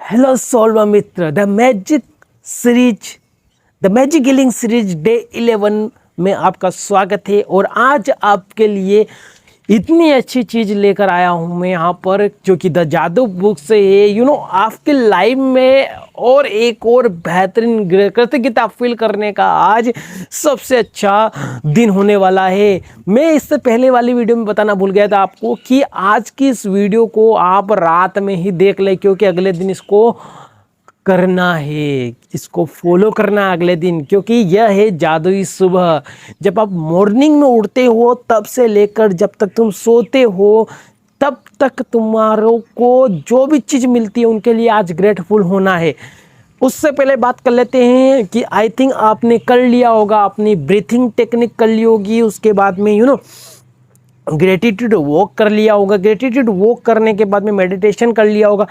Hello सोलवा मित्र, the magic healing series day 11 में आपका स्वागत है। और आज आपके लिए इतनी अच्छी चीज़ लेकर आया हूँ मैं यहाँ पर, जो कि द जादू बुक से है। आपके लाइफ में और एक और बेहतरीन कृतज्ञता फील करने का आज सबसे अच्छा दिन होने वाला है। मैं इससे पहले वाली वीडियो में बताना भूल गया था आपको कि आज की इस वीडियो को आप रात में ही देख लें, क्योंकि अगले दिन इसको करना है, इसको फॉलो करना है अगले दिन, क्योंकि यह है जादुई सुबह। जब आप मॉर्निंग में उठते हो तब से लेकर जब तक तुम सोते हो तब तक तुम्हारों को जो भी चीज़ मिलती है उनके लिए आज ग्रेटफुल होना है। उससे पहले बात कर लेते हैं कि आई थिंक आपने कर लिया होगा, अपनी ब्रीथिंग टेक्निक कर ली होगी, उसके बाद में ग्रेटिट्यूड वॉक कर लिया होगा, ग्रेटिट्यूड वॉक करने के बाद में मेडिटेशन कर लिया होगा,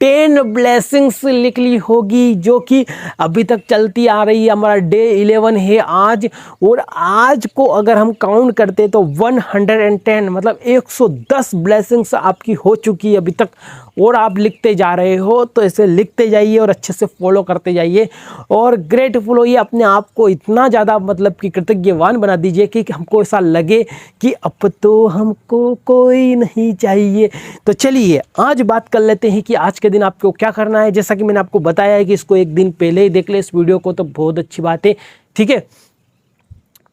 10 ब्लेसिंग्स लिख ली होगी, जो कि अभी तक चलती आ रही है। हमारा डे 11 है आज, और आज को अगर हम काउंट करते तो 110 मतलब 110 ब्लेसिंग्स आपकी हो चुकी है अभी तक। और आप लिखते जा रहे हो, तो इसे लिखते जाइए और अच्छे से फॉलो करते जाइए और ग्रेटफुल होइए। अपने आप को इतना ज़्यादा मतलब कि कृतज्ञवान बना दीजिए कि हमको ऐसा लगे कि अब तो हमको कोई नहीं चाहिए। तो चलिए आज बात कर लेते हैं कि आज के दिन आपको क्या करना है। जैसा कि मैंने आपको बताया है कि इसको एक दिन पहले ही देख ले इस वीडियो को, तो बहुत अच्छी बात है, ठीक है।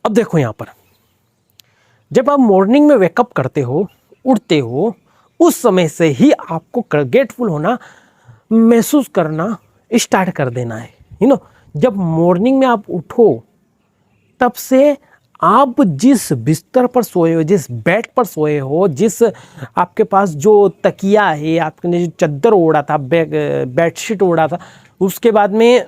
अब देखो यहाँ पर, जब आप मॉर्निंग में वेकअप करते हो, उठते हो, उस समय से ही आपको ग्रेटफुल होना महसूस करना स्टार्ट कर देना है। जब मॉर्निंग में आप उठो तब से आप जिस बिस्तर पर सोए हो, जिस बेड पर सोए हो, जिस आपके पास जो तकिया है, आपने जो चादर ओढ़ा था, बेडशीट ओढ़ा था, उसके बाद में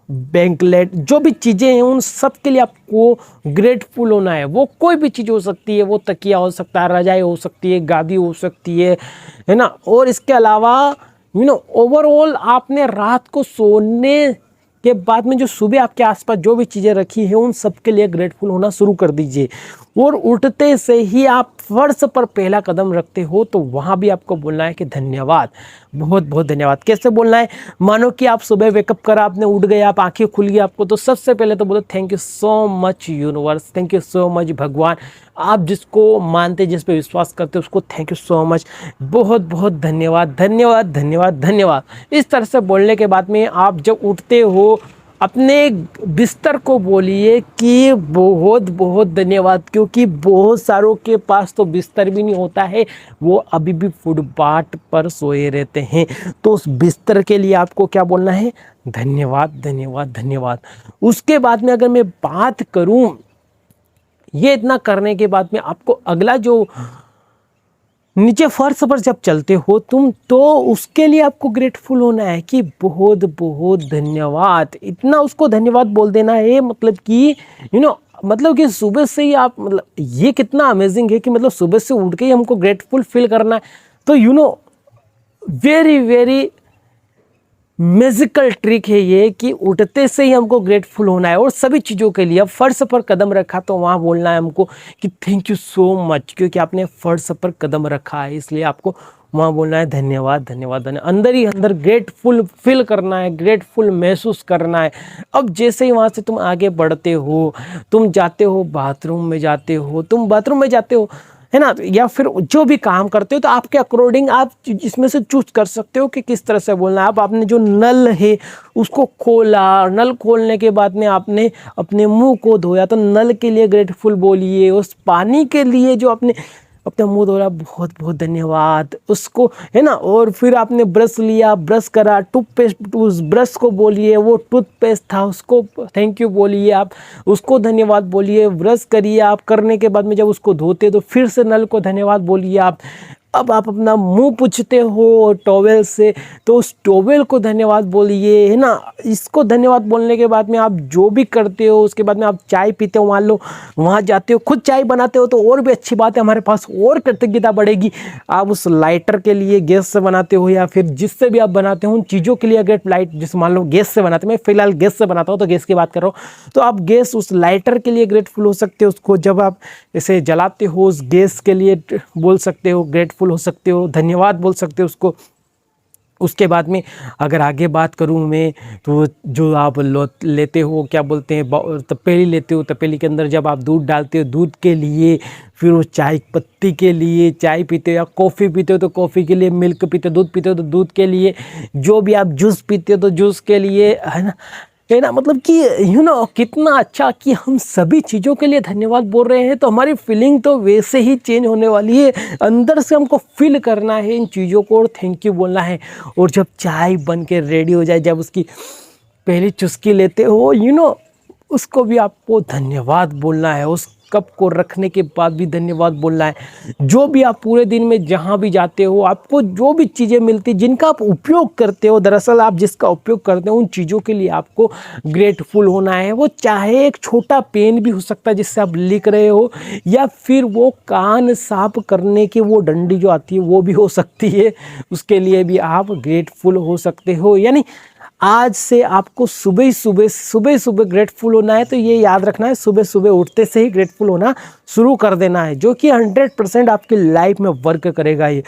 बैंकलेट, जो भी चीज़ें हैं उन सब के लिए आपको ग्रेटफुल होना है। वो कोई भी चीज़ हो सकती है, वो तकिया हो सकता है, रजाई हो सकती है, गादी हो सकती है ना। और इसके अलावा ओवरऑल आपने रात को सोने के बाद में जो सुबह आपके आसपास जो भी चीज़ें रखी है उन सब के लिए ग्रेटफुल होना शुरू कर दीजिए। और उठते से ही आप फर्श पर पहला कदम रखते हो तो वहाँ भी आपको बोलना है कि धन्यवाद, बहुत बहुत धन्यवाद। कैसे बोलना है? मानो कि आप सुबह वेकअप करा, आपने उठ गए, आप आंखें खुल गई आपको, तो सबसे पहले तो बोलो thank you so much universe, thank you so much भगवान। आप जिसको मानते, जिस पे विश्वास करते हो उसको थैंक यू सो मच, बहुत बहुत धन्यवाद, धन्यवाद धन्यवाद धन्यवाद। इस तरह से बोलने के बाद में आप जब उठते हो अपने बिस्तर को बोलिए कि बहुत बहुत धन्यवाद, क्योंकि बहुत सारों के पास तो बिस्तर भी नहीं होता है, वो अभी भी फुटपाथ पर सोए रहते हैं। तो उस बिस्तर के लिए आपको क्या बोलना है? धन्यवाद धन्यवाद धन्यवाद। उसके बाद में अगर मैं बात करूं, ये इतना करने के बाद में आपको अगला जो नीचे फर्श पर जब चलते हो तुम, तो उसके लिए आपको ग्रेटफुल होना है कि बहुत बहुत धन्यवाद। इतना उसको धन्यवाद बोल देना है, मतलब कि मतलब कि सुबह से ही आप, मतलब ये कितना अमेजिंग है कि मतलब सुबह से उठ के ही हमको ग्रेटफुल फील करना है। तो वेरी वेरी मैजिकल ट्रिक है ये कि उठते से ही हमको ग्रेटफुल होना है और सभी चीज़ों के लिए। अब फर्श पर कदम रखा तो वहाँ बोलना है हमको कि थैंक यू सो मच, क्योंकि आपने फर्श पर कदम रखा है, इसलिए आपको वहाँ बोलना है धन्यवाद धन्यवाद धन्यवाद। अंदर ही अंदर ग्रेटफुल फील करना है, ग्रेटफुल महसूस करना है। अब जैसे ही वहाँ से तुम आगे बढ़ते हो, तुम जाते हो बाथरूम में, जाते हो है ना, या फिर जो भी काम करते हो, तो आपके अकॉर्डिंग आप इसमें से चूज कर सकते हो कि किस तरह से बोलना है। अब आपने जो नल है उसको खोला, नल खोलने के बाद में आपने अपने मुंह को धोया, तो नल के लिए ग्रेटफुल बोलिए। उस पानी के लिए जो आपने अपना मुंह धोया, बहुत बहुत धन्यवाद उसको, है ना। और फिर आपने ब्रश लिया, ब्रश करा, टूथपेस्ट, उस ब्रश को बोलिए, वो टूथपेस्ट था उसको थैंक यू बोलिए, आप उसको धन्यवाद बोलिए। ब्रश करिए, आप करने के बाद में जब उसको धोते तो फिर से नल को धन्यवाद बोलिए आप। अब आप अपना मुंह पूछते हो टॉवेल से, तो उस टॉवेल को धन्यवाद बोलिए, है ना। इसको धन्यवाद बोलने के बाद में आप जो भी करते हो, उसके बाद में आप चाय पीते हो, मान लो वहाँ जाते हो, खुद चाय बनाते हो, तो और भी अच्छी बात है, हमारे पास और कृतज्ञता बढ़ेगी। आप उस लाइटर के लिए गैस से बनाते हो या फिर जिससे भी आप बनाते हो उन चीज़ों के लिए, अगर लाइट जिस मान लो गैस से बनाते, मैं फिलहाल गैस से बनाता हूँ तो गैस की बात कर रहा हूँ, तो आप गैस उस लाइटर के लिए ग्रेटफुल हो सकते हो। उसको जब आप इसे जलाते हो उस गैस के लिए बोल सकते हो ग्रेटफुल हो सकते हो, धन्यवाद बोल सकते हो उसको। उसके बाद में अगर आगे बात करूँ मैं, तो जो आप लेते हो, क्या बोलते हैं, तपेली लेते हो, तपेली के अंदर जब आप दूध डालते हो, दूध के लिए, फिर वो चाय पत्ती के लिए चाय पीते हो, या कॉफ़ी पीते हो तो कॉफ़ी के लिए, मिल्क पीते हो, दूध पीते हो तो दूध के लिए, जो भी आप जूस पीते हो तो जूस के लिए, है ना। मतलब कि कितना अच्छा कि हम सभी चीज़ों के लिए धन्यवाद बोल रहे हैं, तो हमारी फीलिंग तो वैसे ही चेंज होने वाली है। अंदर से हमको फील करना है इन चीज़ों को और थैंक यू बोलना है। और जब चाय बन के रेडी हो जाए, जब उसकी पहली चुस्की लेते हो, उसको भी आपको धन्यवाद बोलना है। उस कप को रखने के बाद भी धन्यवाद बोलना है। जो भी आप पूरे दिन में जहाँ भी जाते हो, आपको जो भी चीज़ें मिलती, जिनका आप उपयोग करते हो, दरअसल आप जिसका उपयोग करते हो, उन चीज़ों के लिए आपको ग्रेटफुल होना है। वो चाहे एक छोटा पेन भी हो सकता है जिससे आप लिख रहे हो, या फिर वो कान साफ करने की वो डंडी जो आती है वो भी हो सकती है, उसके लिए भी आप ग्रेटफुल हो सकते हो। यानी आज से आपको सुबह सुबह ग्रेटफुल होना है। तो ये याद रखना है, सुबह सुबह उठते से ही ग्रेटफुल होना शुरू कर देना है, जो कि 100% आपकी लाइफ में वर्क करेगा ये,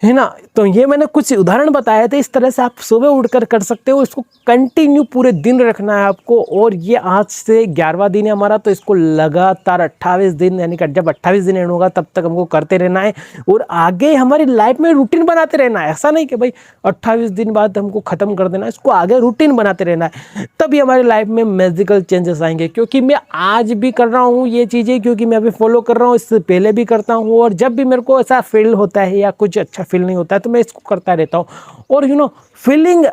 है ना। तो ये मैंने कुछ उदाहरण बताए थे, इस तरह से आप सुबह उठकर कर सकते हो। इसको कंटिन्यू पूरे दिन रखना है आपको। और ये आज से 11वां दिन है हमारा, तो इसको लगातार 28 दिन, यानी कि जब 28 दिन एंड होगा तब तक हमको करते रहना है। और आगे हमारी लाइफ में रूटीन बनाते रहना है। ऐसा नहीं कि भाई 28 दिन बाद हमको ख़त्म कर देना है, इसको आगे रूटीन बनाते रहना है, तभी हमारी लाइफ में मैजिकल चेंजेस आएंगे। क्योंकि मैं आज भी कर रहा हूँ ये चीज़ें, क्योंकि मैं अभी फॉलो कर रहा हूँ, इससे पहले भी करता हूँ। और जब भी मेरे को ऐसा फील होता है या कुछ अच्छा फील नहीं होता है तो मैं इसको करता रहता हूँ। और फीलिंग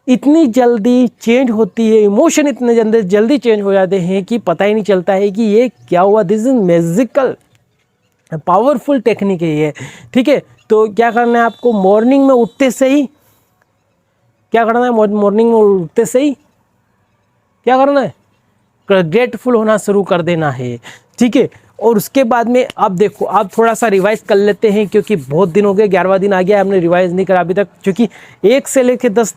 इतनी जल्दी चेंज होती है, इमोशन इतने जल्दी चेंज हो जाते हैं कि पता ही नहीं चलता है कि ये क्या हुआ। This is magical powerful technique है ये, ठीक है। तो क्या करना है आपको, मॉर्निंग में उठते से ही क्या करना है, मॉर्निंग में उठते से ही क्या करना है, ग्रेटफुल होना शुरू कर देना है, ठीक है। और उसके बाद में अब देखो, आप थोड़ा सा रिवाइज कर लेते हैं, क्योंकि बहुत दिन हो गए, 11वां दिन आ गया, हमने रिवाइज नहीं करा अभी तक, क्योंकि 1 से लेकर 10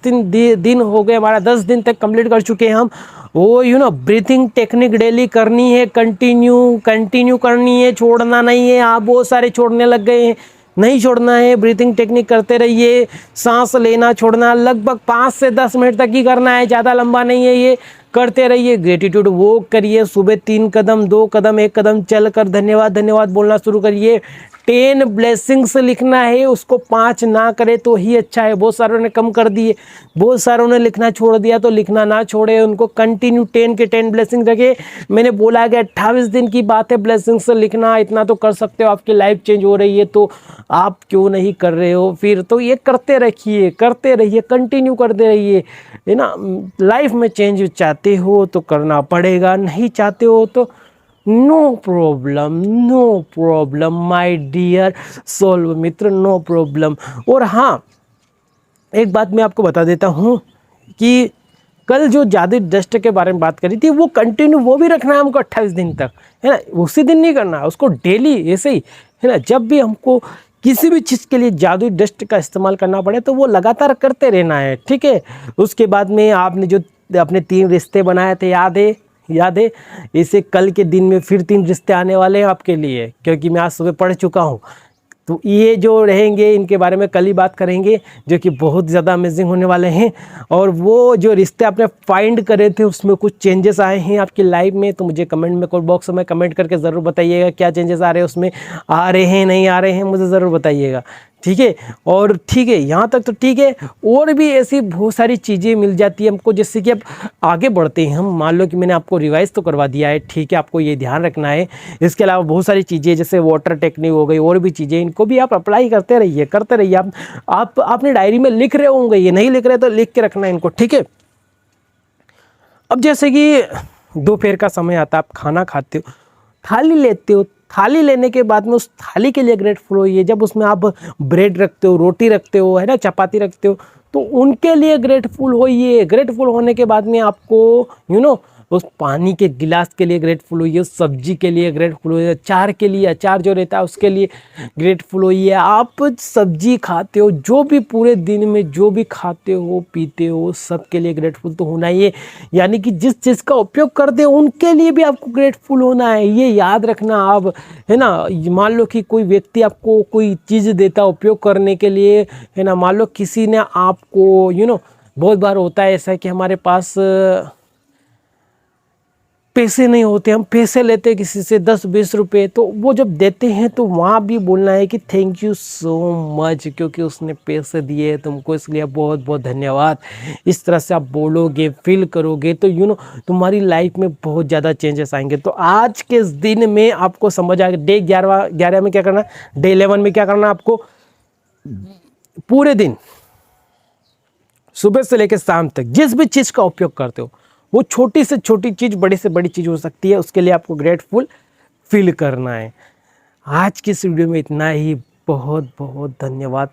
दिन हो गए, हमारा 10 दिन तक कंप्लीट कर चुके हैं हम। वो ब्रीथिंग टेक्निक डेली करनी है, कंटिन्यू करनी है, छोड़ना नहीं है। आप बहुत सारे छोड़ने लग गए हैं, नहीं छोड़ना है, ब्रीथिंग टेक्निक करते रहिए। सांस लेना छोड़ना लगभग 5 से 10 मिनट तक ही करना है, ज़्यादा लंबा नहीं है, ये करते रहिए। ग्रेटिट्यूड वॉक करिए, सुबह 3 कदम, 2 कदम, 1 कदम चलकर धन्यवाद बोलना शुरू करिए। 10 ब्लेसिंग्स लिखना है, उसको 5 ना करे तो ही अच्छा है। बहुत सारों ने कम कर दिए, बहुत सारों ने लिखना छोड़ दिया, तो लिखना ना छोड़े, उनको कंटिन्यू 10 के 10 ब्लेसिंग रखे। मैंने बोला कि 28 दिन की बात है, ब्लेसिंग्स लिखना इतना तो कर सकते हो, आपकी लाइफ चेंज हो रही है तो आप क्यों नहीं कर रहे हो फिर। तो ये करते रहिए, कंटिन्यू करते रहिए, है ना। लाइफ में चेंज चाहते हो तो करना पड़ेगा, नहीं चाहते हो तो no problem my dear soul मित्र, नो प्रॉब्लम। और हाँ, एक बात मैं आपको बता देता हूँ कि कल जो जादुई डस्ट के बारे में बात करी थी, वो कंटिन्यू वो भी रखना है हमको 28 दिन तक, है ना। उसी दिन नहीं करना है, उसको डेली ऐसे ही, है ना। जब भी हमको किसी भी चीज़ के लिए जादुई डस्ट का इस्तेमाल करना पड़े तो वो लगातार करते रहना है, ठीक है। उसके बाद में आपने जो अपने 3 रिश्ते बनाए थे, याद है, इसे कल के दिन में फिर 3 रिश्ते आने वाले हैं आपके लिए, क्योंकि मैं आज सुबह पढ़ चुका हूँ। तो ये जो रहेंगे इनके बारे में कल ही बात करेंगे, जो कि बहुत ज़्यादा अमेजिंग होने वाले हैं। और वो जो रिश्ते आपने फाइंड करे थे उसमें कुछ चेंजेस आए हैं आपकी लाइफ में, तो मुझे कमेंट में बॉक्स में कमेंट करके ज़रूर बताइएगा क्या चेंजेस आ रहे हैं उसमें, आ रहे हैं नहीं आ रहे हैं, मुझे ज़रूर बताइएगा, ठीक है। और ठीक है, यहाँ तक तो ठीक है। और भी ऐसी बहुत सारी चीज़ें मिल जाती है हमको, जैसे कि अब आगे बढ़ते हैं हम। मान लो कि मैंने आपको रिवाइज तो करवा दिया है, ठीक है, आपको ये ध्यान रखना है। इसके अलावा बहुत सारी चीज़ें जैसे वाटर टेक्निक हो गई, और भी चीज़ें, इनको भी आप अप्लाई करते रहिए। आप अपने डायरी में लिख रहे होंगे, ये नहीं लिख रहे तो लिख के रखना है इनको, ठीक है। अब जैसे कि दोपहर का समय आता है, आप खाना खाते हो, थाली लेते हो, थाली लेने के बाद में उस थाली के लिए ग्रेटफुल होइए। जब उसमें आप ब्रेड रखते हो, रोटी रखते हो, है ना, चपाती रखते हो, तो उनके लिए ग्रेटफुल होइए। ग्रेटफुल होने के बाद में आपको उस पानी के गिलास के लिए ग्रेटफुल होइए, उस सब्जी के लिए ग्रेटफुल होइए, अचार के लिए, अचार जो रहता है उसके लिए ग्रेटफुल होइए। आप सब्जी खाते हो, जो भी पूरे दिन में जो भी खाते हो पीते हो सब के लिए ग्रेटफुल तो होना ही है। यानी कि जिस चीज़ का उपयोग करते हो उनके लिए भी आपको ग्रेटफुल होना है, ये याद रखना। आप है ना, मान लो कि कोई व्यक्ति आपको कोई चीज़ देता उपयोग करने के लिए, है ना, मान लो किसी ने आपको बहुत बार होता है ऐसा कि हमारे पास पैसे नहीं होते, हम पैसे लेते हैं किसी से 10-20 रुपए, तो वो जब देते हैं तो वहाँ भी बोलना है कि थैंक यू सो मच, क्योंकि उसने पैसे दिए तुमको, इसलिए बहुत बहुत धन्यवाद। इस तरह से आप बोलोगे, फील करोगे तो तुम्हारी लाइफ में बहुत ज़्यादा चेंजेस आएंगे। तो आज के इस दिन में आपको समझ आ गया, डे 11 में क्या करना, डे 11 में क्या करना आपको, पूरे दिन सुबह से लेकर शाम तक जिस भी चीज़ का उपयोग करते हो, वो छोटी से छोटी चीज़ बड़ी से बड़ी चीज़ हो सकती है, उसके लिए आपको ग्रेटफुल फील करना है। आज की इस वीडियो में इतना ही, बहुत बहुत धन्यवाद।